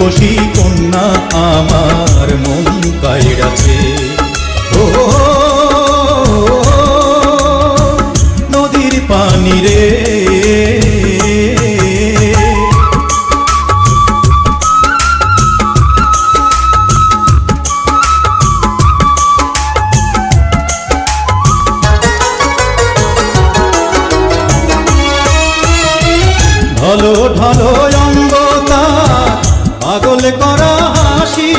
রূপসী কন্যা আমার মন কাইড়াছে। ও নদীর পানি রে ঢলো ঢলো অঙ্গতা পাগল করা হাসি,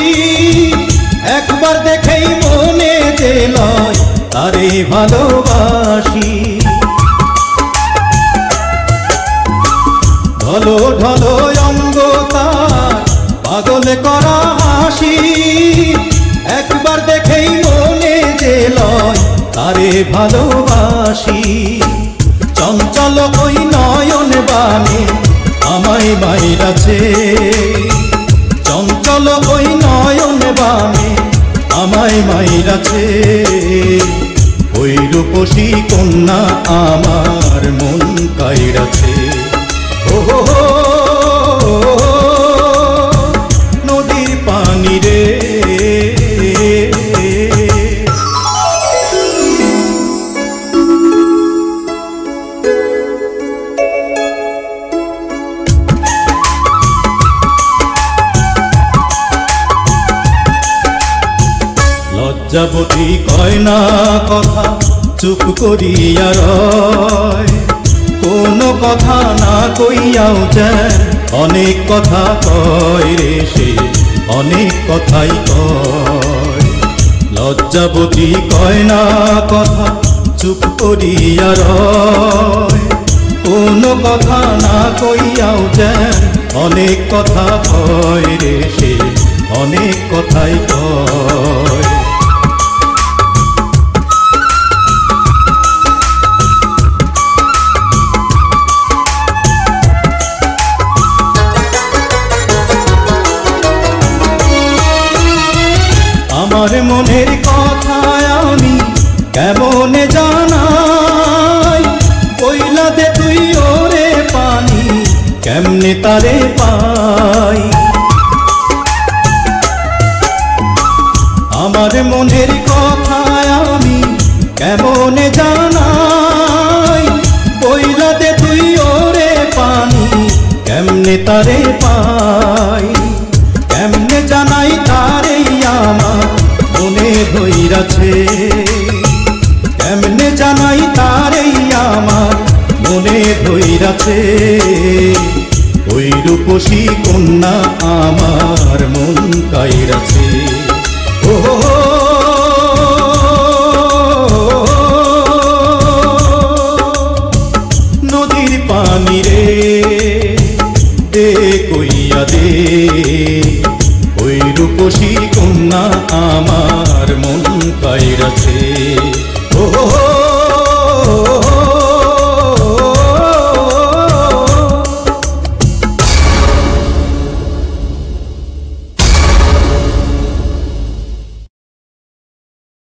একবার দেখেই মনে যে লয় তারে ভালোবাসি। ঢলো ঢলো অঙ্গতা পাগল করা হাসি, একবার দেখেই মনে যে লয় তারে ভালোবাসি। চঞ্চল ওই নয়ন বাণী আমায় বাইরাছে, চঞ্চল ওই নয়ন বাণী আমায় মাইরাছে। ওই রূপসী কন্যা আমার মন কাইড়াছে। ও নদীর পানি রে লজ্জাবতী কয় না কথা চুপ করিয়া রয়, কোনো কথা না কইয়াও যায় অনেক কথা কয় রে সে অনেক কথাই কয়। লজ্জাবতী কয় না কথা চুপ করিয়া রয়, কোনো কথা না কইয়াও যায় অনেক কথা কয় রে সে অনেক কথাই কয়। আমার মনের কথা আমি কেমনে জানাই, কইলা দে তুই ওরে পানি কেমনে তারে পাই। আমার মনের কথা আমি কেমনে জানাই, কইলা দে তুই ওরে পানি কেমনে তারে পাই। কেমনে জানাই তারে আমার মনে ধইরাছে, কেমনে জানাই তারে আমার মনে ধইরাছে। ওই রূপসী কন্যা আমার মন কাইড়াছে। ও নদীর পানি রে দে কইয়া দে, ওই রূপসী কন্যা আমার মন কাইড়াছে।